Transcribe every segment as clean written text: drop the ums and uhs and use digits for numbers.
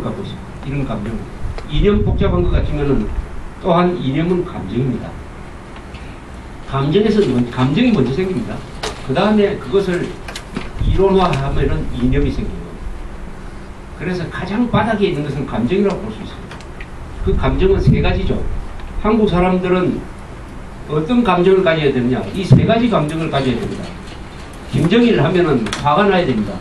갖고 있습니다. 이런 감정. 이념 복잡한 것 같지만은 또한 이념은 감정입니다. 감정이 먼저 생깁니다. 그 다음에 그것을 이론화하면은 이념이 생겨요. 그래서 가장 바닥에 있는 것은 감정이라고 볼 수 있어요. 그 감정은 세 가지죠. 한국 사람들은 어떤 감정을 가져야 되느냐? 이 세 가지 감정을 가져야 됩니다. 김정일 하면은 화가 나야 됩니다.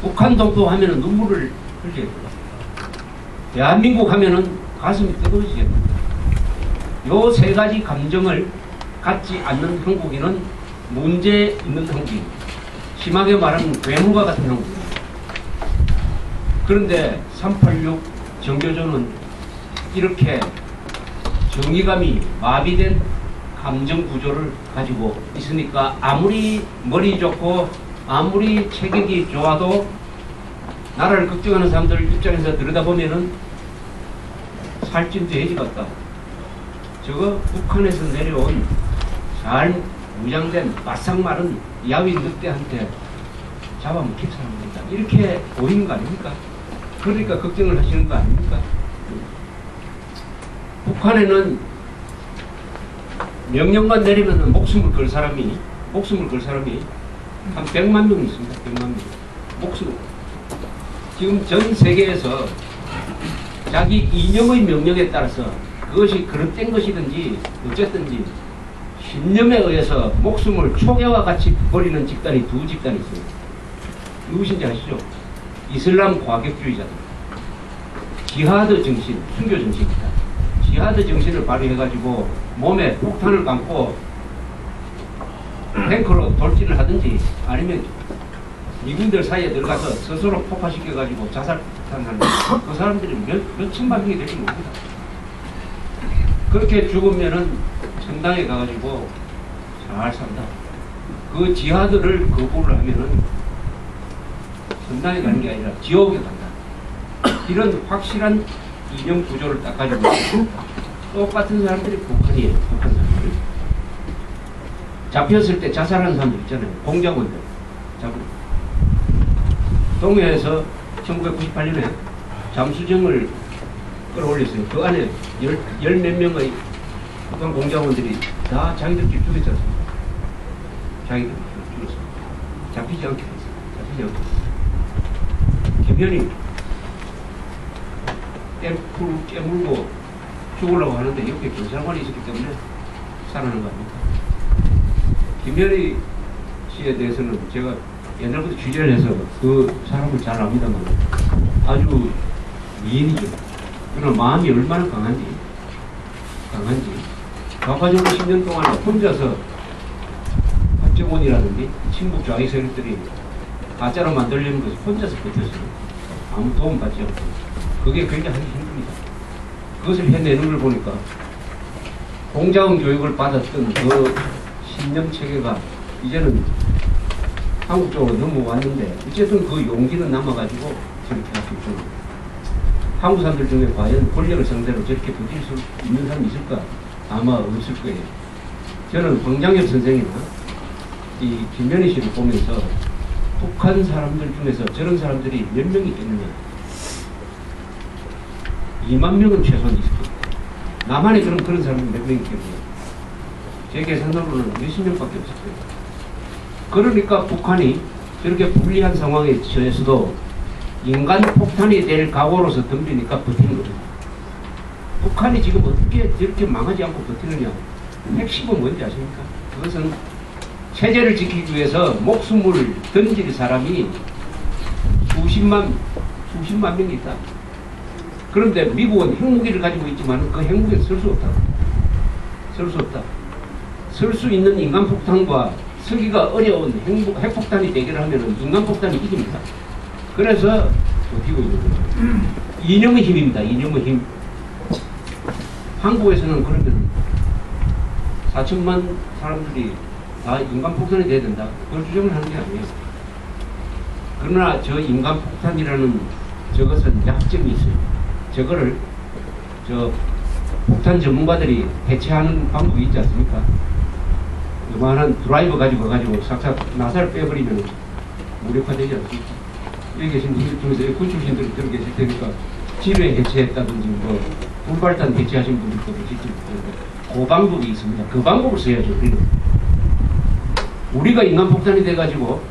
북한 동포 하면은 눈물을 흘려야 됩니다. 대한민국 하면은 가슴이 뜨거워지게 됩니다. 요 세 가지 감정을 갖지 않는 한국인은 문제 있는 한국인입니다. 심하게 말하면 괴물과 같은 한국인입니다. 그런데 386 정교조는 이렇게 정의감이 마비된 감정 구조를 가지고 있으니까 아무리 머리 좋고 아무리 체격이 좋아도 나라를 걱정하는 사람들 입장에서 들여다보면은 살찐 돼지 같다. 저거 북한에서 내려온 잘 무장된 바싹 마른 야윈 늑대한테 잡아먹힐 사람들이다. 이렇게 보이는 거 아닙니까? 그러니까 걱정을 하시는 거 아닙니까? 북한에는 명령만 내리면 목숨을 걸 사람이 한 100만 명 있습니다. 100만 명. 목숨. 지금 전 세계에서 자기 이념의 명령에 따라서 그것이 그릇된 것이든지 어쨌든지 신념에 의해서 목숨을 초계와 같이 버리는 집단이 두 집단이 있어요. 누구신지 아시죠? 이슬람 과격주의자들. 지하드 정신, 순교 정신입니다. 지하드 정신을 발휘해가지고 몸에 폭탄을 감고 탱크로 돌진을 하든지 아니면 미군들 사이에 들어가서 스스로 폭파시켜가지고 자살하는 그 사람들이 몇 천만 명이 될지 모릅니다. 그렇게 죽으면은 천당에 가가지고 잘 산다. 그 지하드를 거부를 하면은 천당에 가는 게 아니라 지옥에 간다. 이런 확실한 이념 구조를 딱 가지고 있습니다. 똑같은 사람들이 북한이에요. 북한 사람들. 잡혔을 때 자살하는 사람들 있잖아요. 공작원들. 동해에서 1998년에 잠수정을 끌어올렸어요. 그 안에 열 몇 명의 북한 공작원들이 다 자기들끼리 죽였지 않습니까? 자기들끼리 죽였습니다. 잡히지 않게 했어요. 김현이 댐풀 깨물고 죽으려고 하는데 옆에 경찰관이 있었기 때문에 살아난 거 아닙니까? 김현희 씨에 대해서는 제가 옛날부터 취재를 해서 그 사람을 잘 압니다만 아주 미인이죠. 그러나 마음이 얼마나 강한지 과거적으로 10년 동안 혼자서 박정원이라든지 친북 좌익 세력들이 가짜로 만들려는 것을 혼자서 버텼어요. 아무 도움 받지 않고. 그게 굉장히 하기 힘듭니다. 그것을 해내는 걸 보니까 공자원 교육을 받았던 그 신념 체계가 이제는 한국 쪽으로 넘어왔는데 어쨌든 그 용기는 남아가지고 저렇게 할 수 있죠. 한국 사람들 중에 과연 권력을 상대로 저렇게 버틸 수 있는 사람이 있을까? 아마 없을 거예요. 저는 황장엽 선생이나 이 김현희 씨를 보면서 북한 사람들 중에서 저런 사람들이 몇 명이 있겠느냐. 2만 명은 최소한 있을 겁니다. 남한에 그런 사람이 몇 명이 있겠느냐. 제 계산으로는 몇십 명밖에 없을 거예요. 그러니까 북한이 저렇게 불리한 상황에 처해서도 인간 폭탄이 될 각오로서 덤비니까 버티는 거죠. 북한이 지금 어떻게 저렇게 망하지 않고 버티느냐. 핵심은 뭔지 아십니까? 그것은 체제를 지키기 위해서 목숨을 던질 사람이 수십만 명이 있다. 그런데 미국은 핵무기를 가지고 있지만 그 핵무기는 쓸 수 없다. 쓸 수 있는 인간폭탄과 쓰기가 어려운 핵폭탄이 대결을 하면 인간폭탄이 이깁니다. 그래서 버티고 있는 거예요. 이념의 힘입니다. 이념의 힘. 한국에서는 그러면 4천만 사람들이 다 인간폭탄이 돼야 된다. 그걸 주장을 하는 게 아니에요. 그러나 저 인간폭탄이라는 저것은 약점이 있어요. 저거를 폭탄 전문가들이 대체하는 방법이 있지 않습니까? 요만한 드라이버 가지고 싹싹 나사를 빼버리면 무력화되지 않습니까? 여기 계신 분들 중에서 군 출신들이 들어 계실 테니까 지뢰 해체했다든지 뭐 불발탄 해체하신 분들도 계실 텐데 그 방법이 있습니다. 그 방법을 써야죠. 우리가 인간폭탄이 돼가지고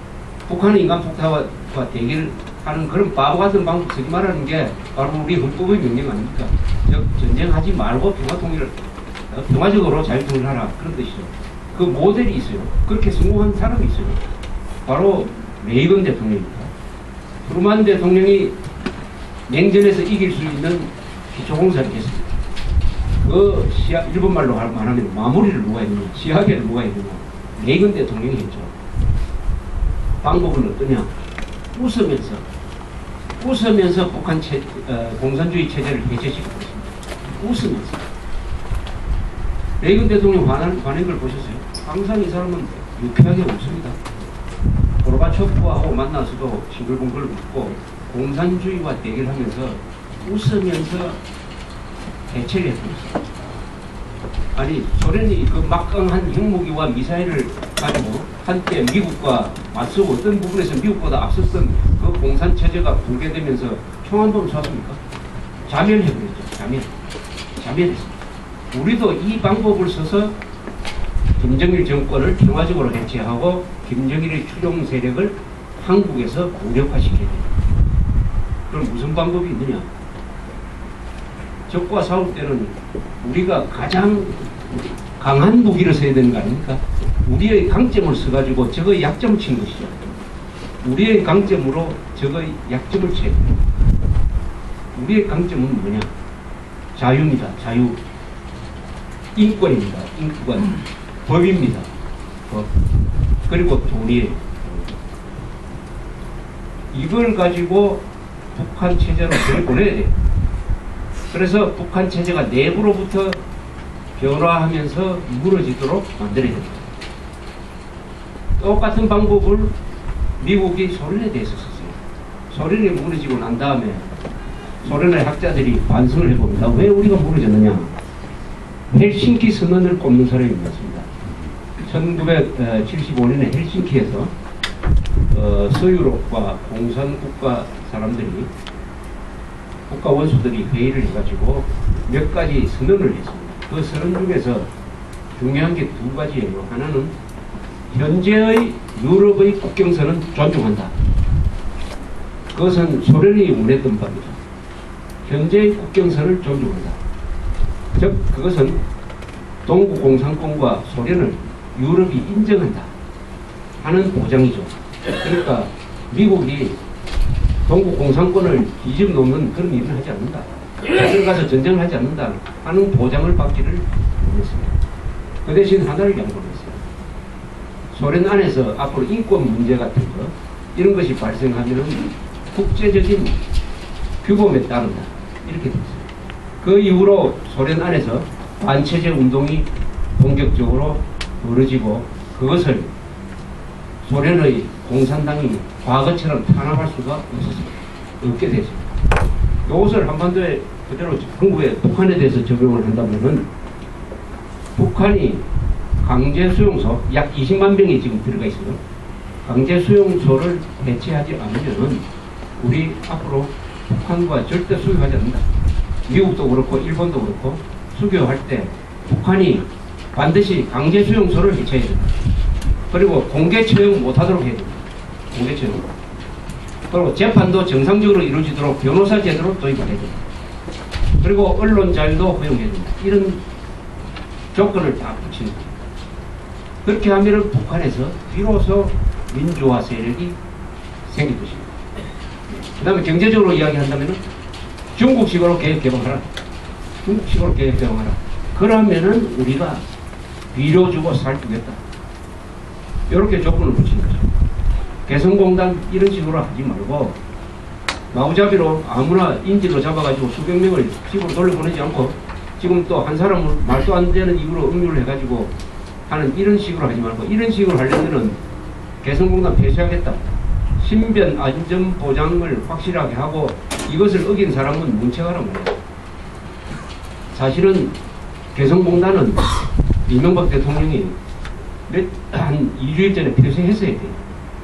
북한의 인간폭탄과 대결하는 그런 바보 같은 방법 쓰지 말라는 게 바로 우리 헌법의 명령 아닙니까? 즉 전쟁하지 말고 평화적으로 자유통일하라 그런 뜻이죠. 그 모델이 있어요. 그렇게 성공한 사람이 있어요. 바로 레이건 대통령입니다. 트루만 대통령이 냉전에서 이길 수 있는 기초공사를 했습니다. 그 일본말로 말하면 마무리를 누가 했느냐, 시하계를 누가 했느냐, 레이건 대통령이 했죠. 방법은 어떠냐? 웃으면서 북한 공산주의 체제를 해체시키고 있습니다. 웃으면서. 레이건 대통령 화낸 걸 보셨어요? 항상 이 사람은 유쾌하게 웃습니다. 고르바초프하고 만나서도 싱글벙글 웃고 공산주의와 대결하면서 웃으면서 해체를 했습니다. 아니 소련이 그 막강한 핵무기와 미사일을 가지고 한때 미국과 맞서고 어떤 부분에서 미국보다 앞섰던 그 공산체제가 붕괴되면서 평안도를 쐈습니까? 자멸해버렸죠. 자멸했습니다. 우리도 이 방법을 써서 김정일 정권을 평화적으로 해체하고 김정일의 추종 세력을 한국에서 무력화시켜야 됩니다. 그럼 무슨 방법이 있느냐? 적과 싸울 때는 우리가 가장 강한 무기를 써야 되는 거 아닙니까? 우리의 강점을 써가지고 적의 약점을 친 것이죠. 우리의 강점으로 적의 약점을 쳐야 됩니다. 우리의 강점은 뭐냐? 자유입니다. 자유. 인권입니다. 인권. 법입니다. 법. 그리고 돈이에요. 이걸 가지고 북한 체제로 들여보내야 돼요. 그래서 북한 체제가 내부로부터 변화하면서 무너지도록 만들어야 됩니다. 똑같은 방법을 미국이 소련에 대해서 썼어요. 소련이 무너지고 난 다음에 소련의 학자들이 반성을 해봅니다. 왜 우리가 무너졌느냐? 헬싱키 선언을 꼽는 사람이 있습니다. 1975년에 헬싱키에서 서유럽과 공산국가 사람들이 국가 원수들이 회의를 해가지고 몇 가지 선언을 했습니다. 그 선언 중에서 중요한 게 두 가지예요. 하나는 현재의 유럽의 국경선은 존중한다. 그것은 소련이 원했던 바입니다. 현재의 국경선을 존중한다. 즉 그것은 동구공산권과 소련을 유럽이 인정한다 하는 보장이죠. 그러니까 미국이 동구공산권을 뒤집어 놓는 그런 일을 하지 않는다. 들어가서 전쟁을 하지 않는다 하는 보장을 받기를 원했습니다. 그 대신 하나를 양보했어요. 소련 안에서 앞으로 인권 문제 같은 거 이런 것이 발생하면 국제적인 규범에 따른다. 이렇게 됐어요. 그 이후로 소련 안에서 반체제 운동이 본격적으로 벌어지고 그것을 소련의 공산당이 과거처럼 탄압할 수가 없게 됐습니다. 이것을 한반도에 그대로 한국에 북한에 대해서 적용을 한다면은 북한이 강제 수용소 약 20만 명이 지금 들어가 있어요. 강제 수용소를 해체하지 않으면은 우리 앞으로 북한과 절대 수교하지 않는다. 미국도 그렇고 일본도 그렇고 수교할 때 북한이 반드시 강제 수용소를 해체해야 된다. 그리고 공개 처형 못하도록 해야 된다. 공개 처형. 그리고 재판도 정상적으로 이루어지도록 변호사 제도로 도입을 해야 된다. 그리고 언론 자유도 허용해야 된다. 이런 조건을 다 붙이는 겁니다. 그렇게 하면 북한에서 비로소 민주화 세력이 생길 것입니다. 그 다음에 경제적으로 이야기한다면 중국식으로 개혁 개방하라. 중국식으로 개혁 개방하라. 그러면은 우리가 비료 주고 살주겠다. 이렇게 조건을 붙이는 거죠. 개성공단 이런 식으로 하지 말고 마구잡이로 아무나 인질로 잡아가지고 수백 명을 집으로 돌려보내지 않고 지금 또 한 사람을 말도 안 되는 이유로 응유를 해가지고 하는 이런 식으로 하지 말고 이런 식으로 하려면은 개성공단 폐쇄하겠다. 신변 안전 보장을 확실하게 하고 이것을 어긴 사람은 문책하라 말이에요. 사실은 개성공단은 이명박 대통령이 한 2주일 전에 폐쇄했어야 돼요.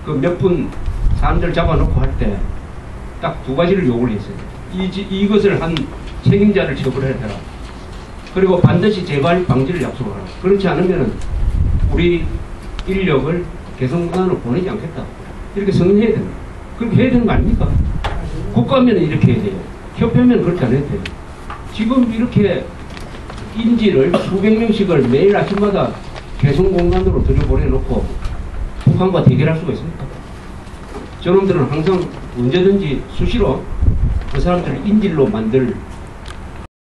그 몇 분 사람들 잡아놓고 할 때 딱 두 가지를 요구를 했어요. 이것을 한 책임자를 처벌해라. 그리고 반드시 재발 방지를 약속하라. 그렇지 않으면 우리 인력을 개성공단으로 보내지 않겠다. 이렇게 선언해야 된다. 그렇게 해야 되는 거 아닙니까? 국가면 이렇게 해야 돼요. 협회면 그렇게 안 해도 돼요. 지금 이렇게 인지를 수백 명씩을 매일 아침마다 개성공단으로 들여보내놓고 북한과 대결할 수가 있습니까? 저놈들은 항상 언제든지 수시로 그 사람들을 인질로 만들